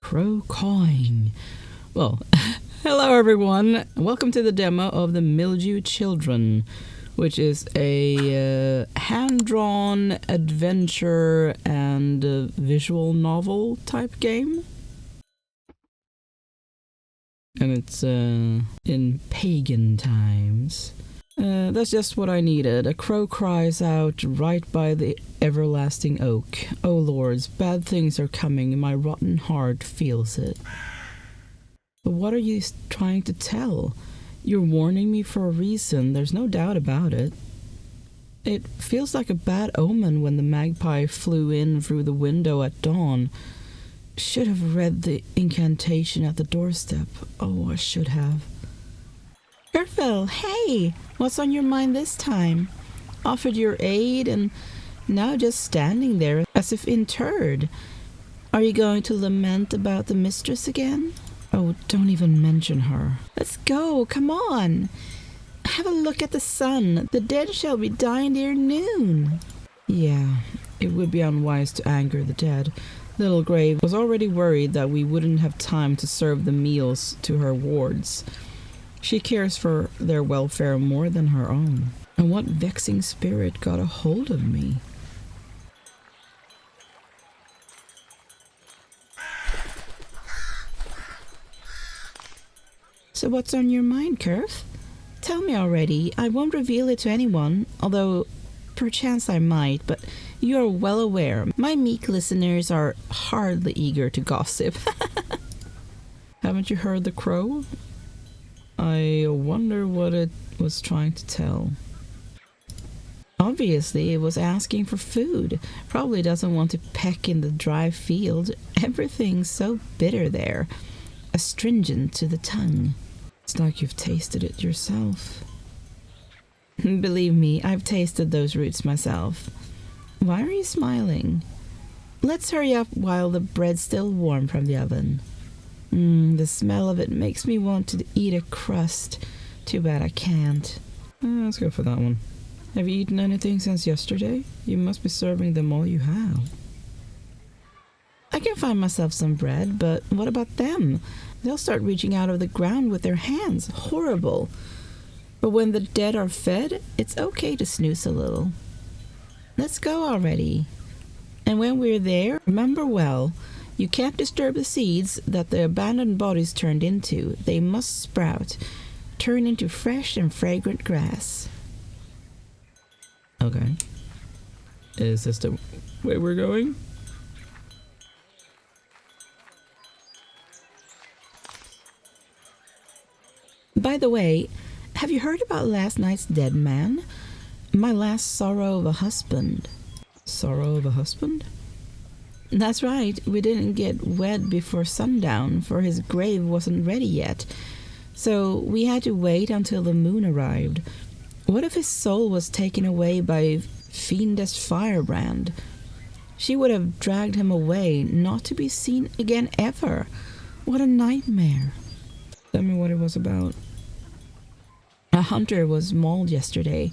Crow cawing. Well, hello everyone. Welcome to the demo of the Mildew Children, which is a hand-drawn adventure and visual novel type game. And it's in pagan times. That's just what I needed. A crow cries out right by the everlasting oak. Oh lords, bad things are coming. My rotten heart feels it. But what are you trying to tell? You're warning me for a reason. There's no doubt about it. It feels like a bad omen when the magpie flew in through the window at dawn. Should have read the incantation at the doorstep. Oh, I should have. Urfel, hey! What's on your mind this time? Offered your aid and now just standing there as if interred. Are you going to lament about the mistress again? Oh, don't even mention her. Let's go, come on! Have a look at the sun. The dead shall be dying ere noon. Yeah, it would be unwise to anger the dead. Little Grave was already worried that we wouldn't have time to serve the meals to her wards. She cares for their welfare more than her own. And what vexing spirit got a hold of me? So what's on your mind, Curve? Tell me already. I won't reveal it to anyone, although perchance I might, but you are well aware. My meek listeners are hardly eager to gossip. Haven't you heard the crow? I wonder what it was trying to tell. Obviously, it was asking for food. Probably doesn't want to peck in the dry field. Everything's so bitter there. Astringent to the tongue. It's like you've tasted it yourself. Believe me, I've tasted those roots myself. Why are you smiling? Let's hurry up while the bread's still warm from the oven. The smell of it makes me want to eat a crust. Too bad I can't. Let's go for that one. Have you eaten anything since yesterday? You must be serving them all you have. I can find myself some bread, but what about them? They'll start reaching out of the ground with their hands. Horrible. But when the dead are fed, it's okay to snooze a little. Let's go already. And when we're there, remember well, you can't disturb the seeds that the abandoned bodies turned into. They must sprout, turn into fresh and fragrant grass. Okay. Is this the way we're going? By the way, have you heard about last night's dead man? My last sorrow of a husband. Sorrow of a husband? That's right, we didn't get wed before sundown, for his grave wasn't ready yet. So we had to wait until the moon arrived. What if his soul was taken away by fiendish firebrand? She would have dragged him away, not to be seen again ever. What a nightmare. Tell me what it was about. A hunter was mauled yesterday.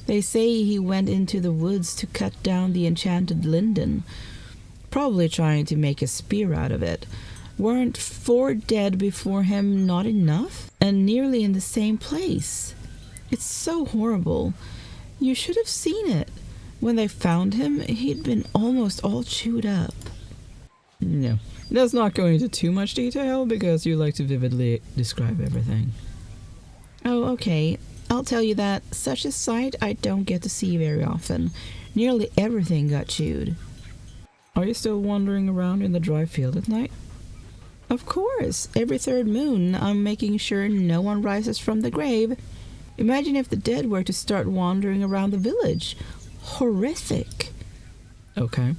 They say he went into the woods to cut down the enchanted linden. Probably trying to make a spear out of it. Weren't 4 dead before him not enough? And nearly in the same place. It's so horrible. You should have seen it. When they found him, he'd been almost all chewed up. No, let's not go into too much detail because you like to vividly describe everything. Oh, okay. I'll tell you that such a sight I don't get to see very often. Nearly everything got chewed. Are you still wandering around in the dry field at night? Of course. Every 3rd moon, I'm making sure no one rises from the grave. Imagine if the dead were to start wandering around the village. Horrific. Okay.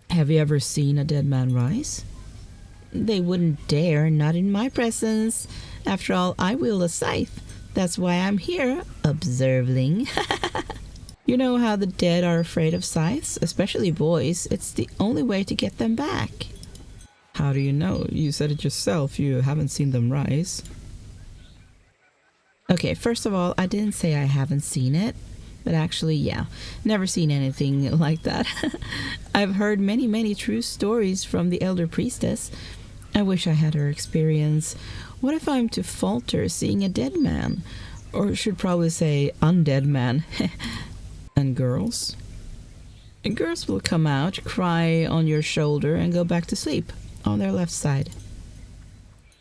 Have you ever seen a dead man rise? They wouldn't dare, not in my presence. After all, I wield a scythe. That's why I'm here, observing. You know how the dead are afraid of scythes, especially boys. It's the only way to get them back. How do you know? You said it yourself. You haven't seen them rise. Okay, first of all, I didn't say I haven't seen it. But actually, yeah, never seen anything like that. I've heard many true stories from the elder priestess. I wish I had her experience. What if I'm to falter seeing a dead man? Or should probably say undead man. And girls? And girls will come out, cry on your shoulder, and go back to sleep on their left side.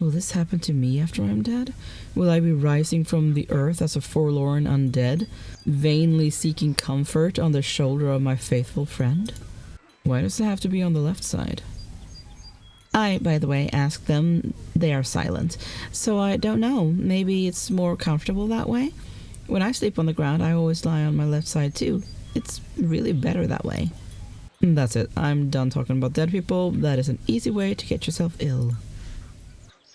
Will this happen to me after I'm dead? Will I be rising from the earth as a forlorn undead, vainly seeking comfort on the shoulder of my faithful friend? Why does it have to be on the left side? I, by the way, asked them. They are silent, so I don't know. Maybe it's more comfortable that way? When I sleep on the ground, I always lie on my left side too. It's really better that way. And that's it. I'm done talking about dead people. That is an easy way to get yourself ill.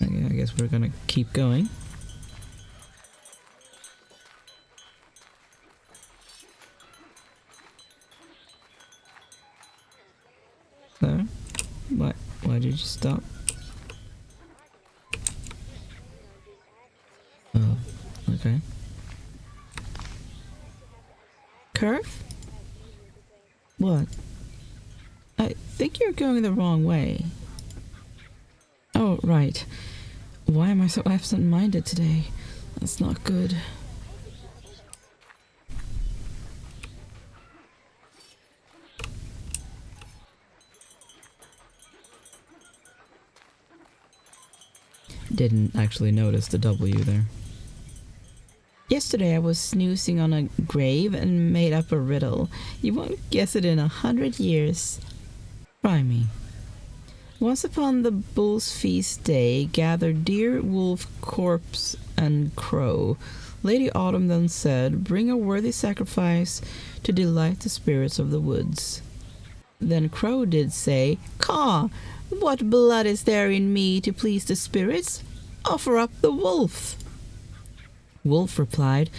I guess we're gonna keep going. So, why did you stop? Oh, okay. Curve? What? I think you're going the wrong way. Oh, right. Why am I so absent-minded today? That's not good. Didn't actually notice the W there. Yesterday I was snoozing on a grave and made up a riddle. You won't guess it in 100 years. Try me. Once upon the bull's feast day gathered deer, wolf, corpse, and crow. Lady Autumn then said, "Bring a worthy sacrifice to delight the spirits of the woods." Then Crow did say, "Caw, what blood is there in me to please the spirits? Offer up the wolf." Wolf replied,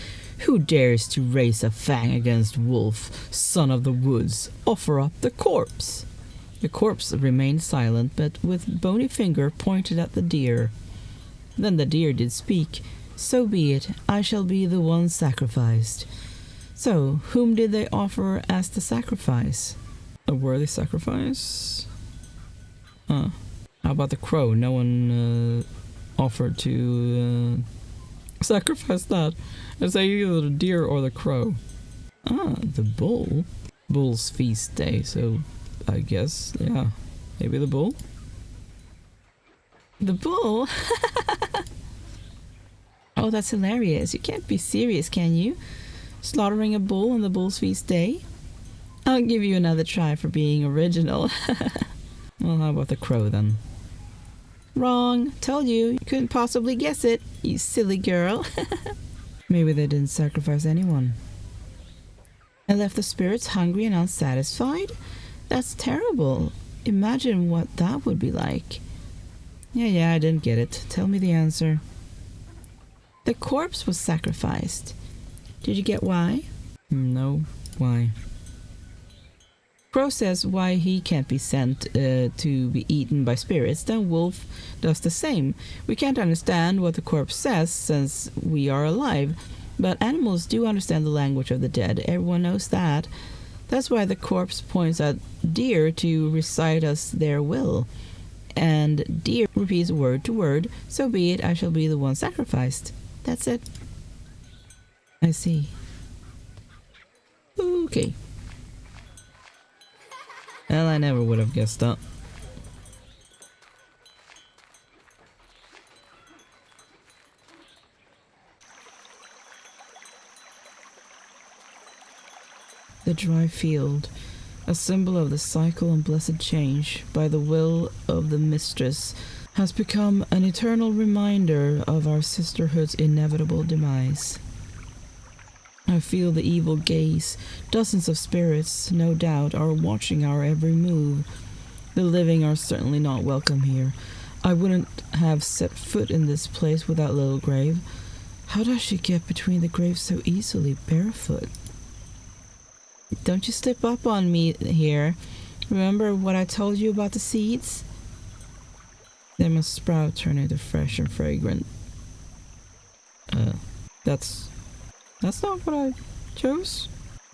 "Who dares to raise a fang against wolf, son of the woods? Offer up the corpse." The corpse remained silent, but with bony finger pointed at the deer. Then the deer did speak. "So be it, I shall be the one sacrificed." So, whom did they offer as the sacrifice? A worthy sacrifice? Huh. How about the crow? No one offered to sacrifice that. It's either the deer or the crow. Ah, the bull. Bull's feast day, so I guess, yeah, maybe the bull? The bull? Oh, that's hilarious. You can't be serious, can you? Slaughtering a bull on the bull's feast day? I'll give you another try for being original. Well, how about the crow then? Wrong. Told you. You couldn't possibly guess it, you silly girl. Maybe they didn't sacrifice anyone. And left the spirits hungry and unsatisfied? That's terrible. Imagine what that would be like. Yeah, I didn't get it. Tell me the answer. The corpse was sacrificed. Did you get why? No. Why? Crow says why he can't be sent to be eaten by spirits, then Wolf does the same. We can't understand what the corpse says since we are alive, but animals do understand the language of the dead. Everyone knows that. That's why the corpse points at deer to recite us their will. And deer repeats word to word, "So be it, I shall be the one sacrificed." That's it. I see. Okay. Well, I never would have guessed that. The dry field, a symbol of the cycle and blessed change by the will of the mistress, has become an eternal reminder of our sisterhood's inevitable demise. I feel the evil gaze. Dozens of spirits, no doubt, are watching our every move. The living are certainly not welcome here. I wouldn't have set foot in this place without Little Grave. How does she get between the graves so easily, barefoot? Don't you slip up on me here. Remember what I told you about the seeds? They must sprout, turn into fresh and fragrant. That's not what I chose.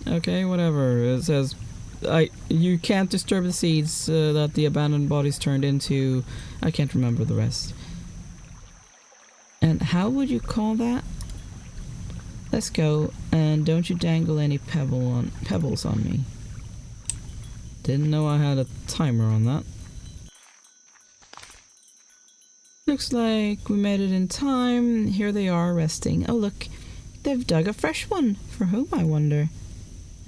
Okay, whatever. It says you can't disturb the seeds that the abandoned bodies turned into. I can't remember the rest. And how would you call that? Let's go, and don't you dangle any pebbles on me. Didn't know I had a timer on that. Looks like we made it in time. Here they are resting. Oh look, they've dug a fresh one. For whom, I wonder?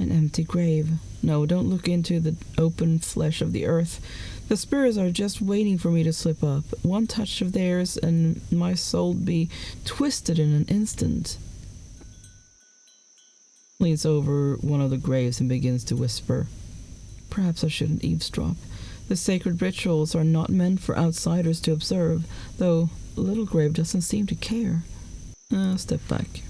An empty grave. No, don't look into the open flesh of the earth. The spirits are just waiting for me to slip up. One touch of theirs and my soul'd be twisted in an instant. Leans over one of the graves and begins to whisper. Perhaps I shouldn't eavesdrop. The sacred rituals are not meant for outsiders to observe, though Little Grave doesn't seem to care. Step back.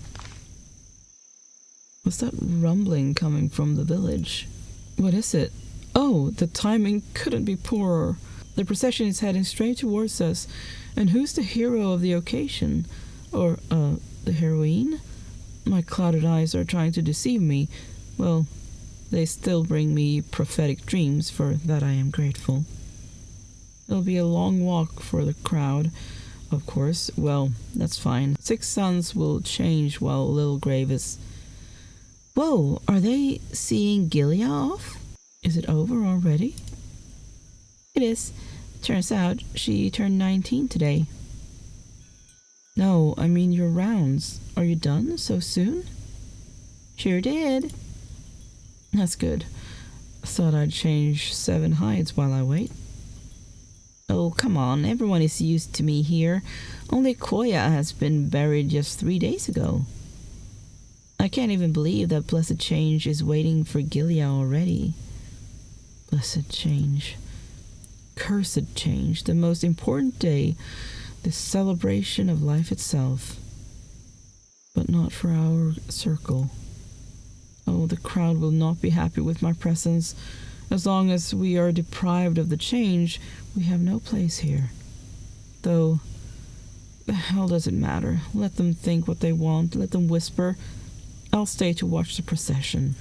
What's that rumbling coming from the village? What is it? Oh, the timing couldn't be poorer. The procession is heading straight towards us. And who's the hero of the occasion? Or, the heroine? My clouded eyes are trying to deceive me. Well, they still bring me prophetic dreams, for that I am grateful. It'll be a long walk for the crowd, of course. Well, that's fine. 6 suns will change while Little Grave is... Whoa, are they seeing Gilead off? Is it over already? It is. Turns out she turned 19 today. No, I mean your rounds. Are you done so soon? Sure did. That's good. Thought I'd change 7 hides while I wait. Oh, come on. Everyone is used to me here. Only Koya has been buried just 3 days ago. I can't even believe that blessed change is waiting for Gilead already. Blessed change. Cursed change. The most important day. The celebration of life itself. But not for our circle. Oh, the crowd will not be happy with my presence. As long as we are deprived of the change, we have no place here. Though, the hell does it matter? Let them think what they want. Let them whisper. I'll stay to watch the procession.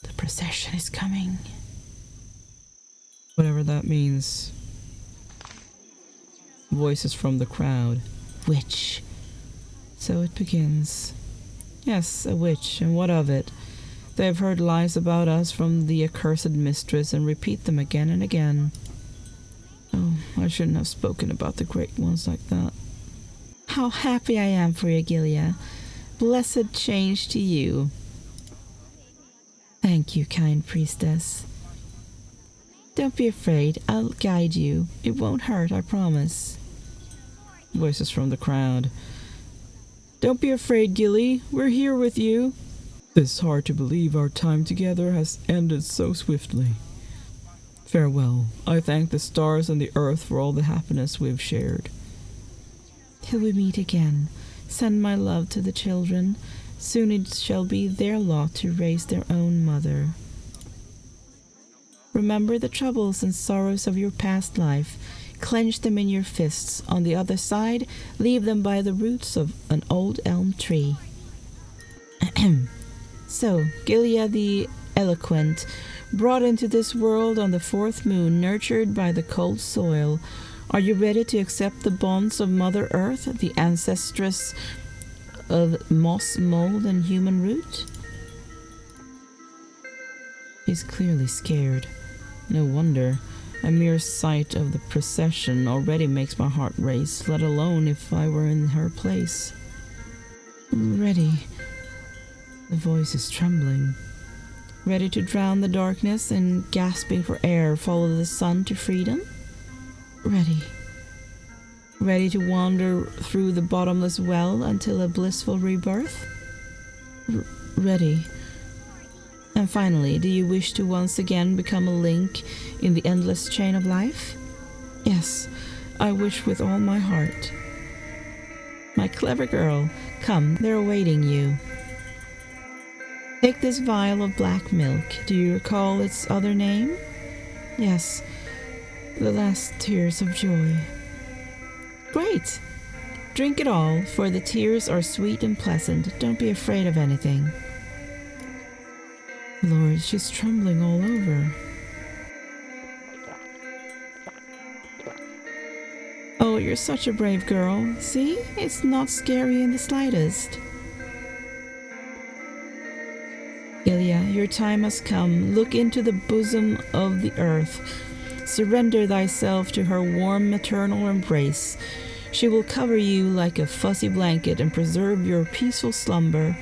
The procession is coming. Whatever that means. Voices from the crowd. Witch. So it begins. Yes, a witch, and what of it? They have heard lies about us from the accursed mistress and repeat them again and again. Oh, I shouldn't have spoken about the great ones like that. How happy I am for you, Gilead. Blessed change to you. Thank you, kind priestess. Don't be afraid, I'll guide you. It won't hurt, I promise. Voices from the crowd. Don't be afraid, Gilly. We're here with you. It's hard to believe our time together has ended so swiftly. Farewell. I thank the stars and the earth for all the happiness we've shared. Till we meet again, send my love to the children. Soon it shall be their lot to raise their own mother. Remember the troubles and sorrows of your past life. Clench them in your fists. On the other side, leave them by the roots of an old elm tree. So, Gilead the eloquent, brought into this world on the 4th moon, nurtured by the cold soil, are you ready to accept the bonds of Mother Earth, the ancestress of moss, mold, and human root? He's clearly scared. No wonder. A mere sight of the procession already makes my heart race, let alone if I were in her place. Ready. The voice is trembling. Ready to drown the darkness and, gasping for air, follow the sun to freedom? Ready. Ready to wander through the bottomless well until a blissful rebirth? Ready. And finally, do you wish to once again become a link in the endless chain of life? Yes, I wish with all my heart. My clever girl, come, they're awaiting you. Take this vial of black milk. Do you recall its other name? Yes, the last tears of joy. Great! Drink it all, for the tears are sweet and pleasant. Don't be afraid of anything. Lord, she's trembling all over. Oh, you're such a brave girl. See? It's not scary in the slightest. Gilia, your time has come. Look into the bosom of the earth. Surrender thyself to her warm maternal embrace. She will cover you like a fuzzy blanket and preserve your peaceful slumber,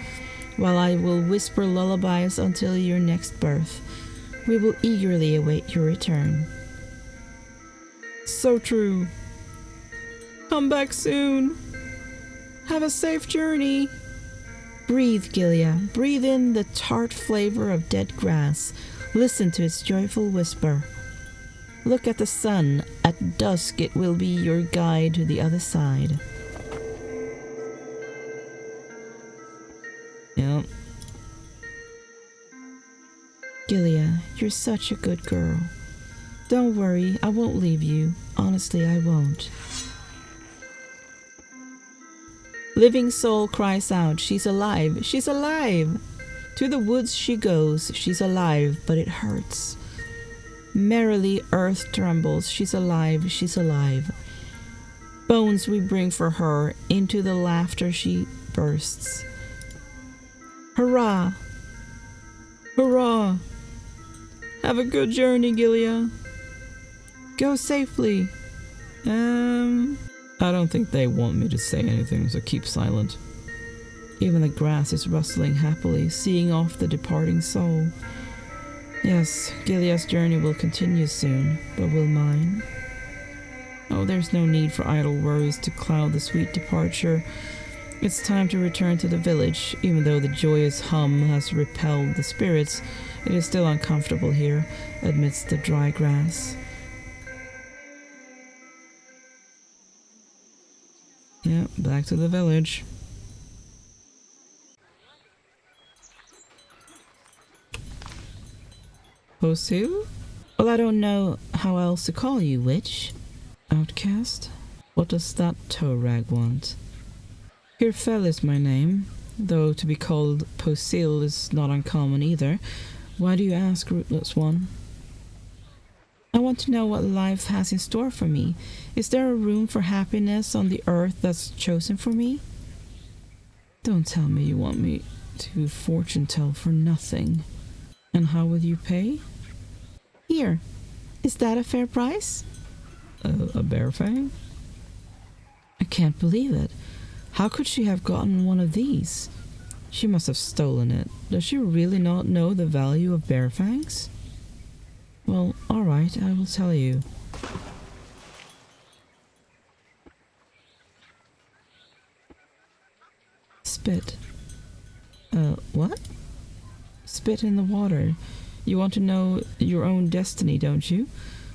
while I will whisper lullabies until your next birth. We will eagerly await your return. So true. Come back soon. Have a safe journey. Breathe, Gilia. Breathe in the tart flavor of dead grass. Listen to its joyful whisper. Look at the sun. At dusk it will be your guide to the other side. Yep. Gilia, you're such a good girl. Don't worry, I won't leave you. Honestly, I won't. Living soul cries out, she's alive, she's alive! To the woods she goes, she's alive, but it hurts. Merrily earth trembles, she's alive, she's alive. Bones we bring for her, into the laughter she bursts. Hurrah! Hurrah! Have a good journey, Gilia. Go safely. I don't think they want me to say anything, so keep silent. Even the grass is rustling happily, seeing off the departing soul. Yes, Gilia's journey will continue soon, but will mine? Oh, there's no need for idle worries to cloud the sweet departure. It's time to return to the village. Even though the joyous hum has repelled the spirits, it is still uncomfortable here, amidst the dry grass. Yeah, back to the village. Posu? Well, I don't know how else to call you, witch. Outcast? What does that toe rag want? Hirfel is my name, though to be called Posil is not uncommon either. Why do you ask, rootless one? I want to know what life has in store for me. Is there a room for happiness on the earth that's chosen for me? Don't tell me you want me to fortune tell for nothing. And how will you pay? Here. Is that a fair price? A bear fang? I can't believe it. How could she have gotten one of these? She must have stolen it. Does she really not know the value of bear fangs? Well, alright, I will tell you. Spit. What? Spit in the water. You want to know your own destiny, don't you?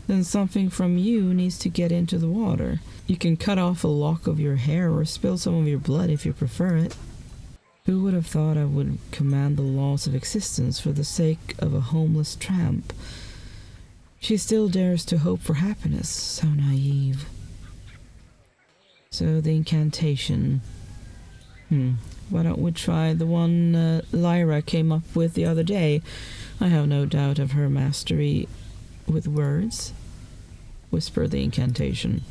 Then something from you needs to get into the water. You can cut off a lock of your hair or spill some of your blood if you prefer it. Who would have thought I would command the laws of existence for the sake of a homeless tramp? She still dares to hope for happiness. So naive. So the incantation. Why don't we try the one Lyra came up with the other day? I have no doubt of her mastery with words. Whisper the incantation.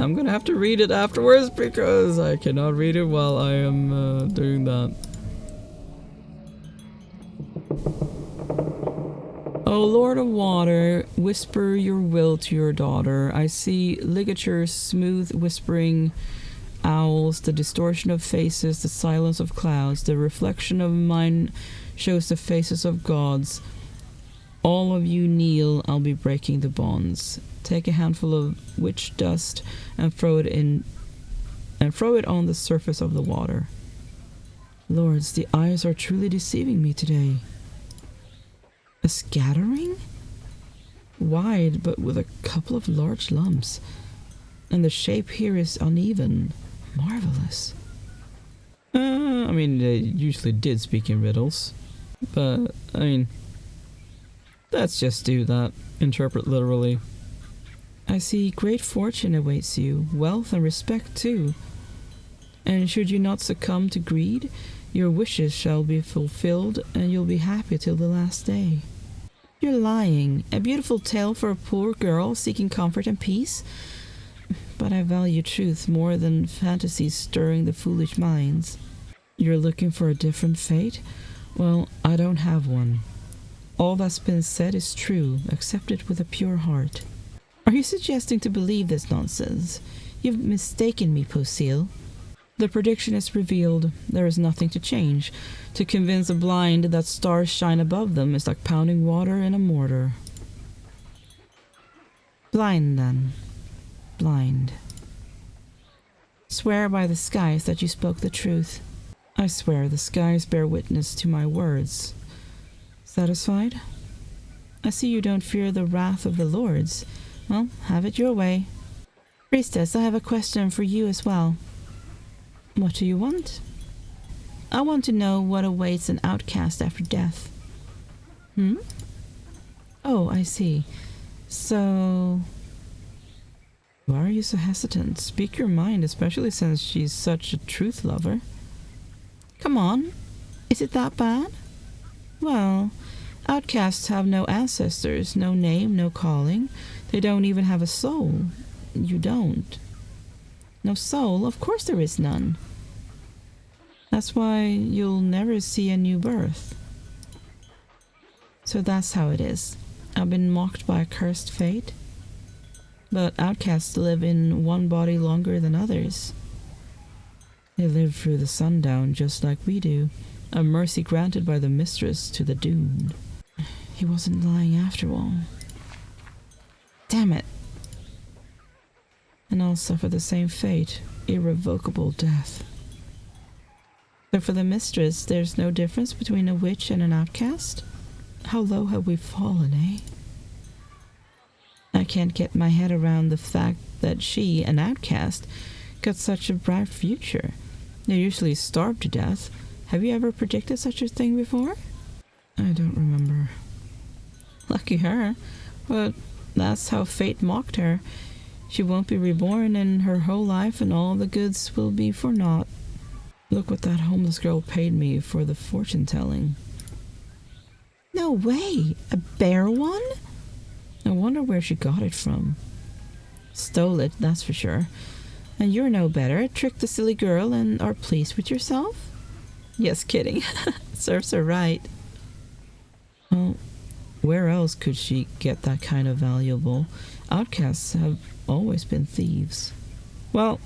I'm gonna have to read it afterwards because I cannot read it while I am doing that. O Lord of Water, whisper your will to your daughter. I see ligatures, smooth whispering owls, the distortion of faces, the silence of clouds, the reflection of mine shows the faces of gods. All of you kneel, I'll be breaking the bonds. Take a handful of witch dust and throw it on the surface of the water. Lords, the eyes are truly deceiving me today. A scattering? Wide, but with a couple of large lumps. And the shape here is uneven. Marvelous. I mean, they usually did speak in riddles. But, I mean, Let's just do that. Interpret literally. I see great fortune awaits you, wealth and respect too. And should you not succumb to greed, your wishes shall be fulfilled and you'll be happy till the last day. You're lying. A beautiful tale for a poor girl seeking comfort and peace. But I value truth more than fantasies stirring the foolish minds. You're looking for a different fate? Well, I don't have one. All that's been said is true. Accept it with a pure heart. Are you suggesting to believe this nonsense? You've mistaken me, Poseel. The prediction is revealed. There is nothing to change. To convince the blind that stars shine above them is like pounding water in a mortar. Blind, then. Blind. Swear by the skies that you spoke the truth. I swear the skies bear witness to my words. Satisfied? I see you don't fear the wrath of the lords. Well, have it your way. Priestess, I have a question for you as well. What do you want? I want to know what awaits an outcast after death. Oh, I see. So... why are you so hesitant? Speak your mind, especially since she's such a truth lover. Come on. Is it that bad? Well, outcasts have no ancestors, no name, no calling. They don't even have a soul. You don't. No soul? Of course there is none. That's why you'll never see a new birth. So that's how it is. I've been mocked by a cursed fate. But outcasts live in one body longer than others. They live through the sundown just like we do. A mercy granted by the mistress to the doomed. He wasn't lying after all. Damn it. And I'll suffer the same fate. Irrevocable death. So for the mistress, there's no difference between a witch and an outcast? How low have we fallen, eh? I can't get my head around the fact that she, an outcast, got such a bright future. They're usually starved to death. Have you ever predicted such a thing before? I don't remember. Lucky her. But that's how fate mocked her. She won't be reborn in her whole life and all the goods will be for naught. Look what that homeless girl paid me for the fortune-telling. No way! A bear one? I wonder where she got it from. Stole it, that's for sure. And you're no better. Tricked the silly girl and are pleased with yourself? Yes, kidding. Serves her right. Well, where else could she get that kind of valuable? Outcasts have always been thieves. Well,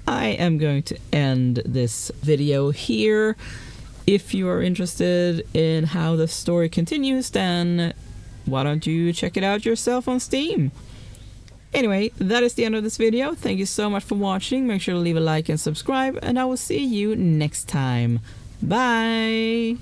I am going to end this video here. If you are interested in how the story continues, then why don't you check it out yourself on Steam? Anyway, that is the end of this video. Thank you so much for watching. Make sure to leave a like and subscribe, and I will see you next time. Bye!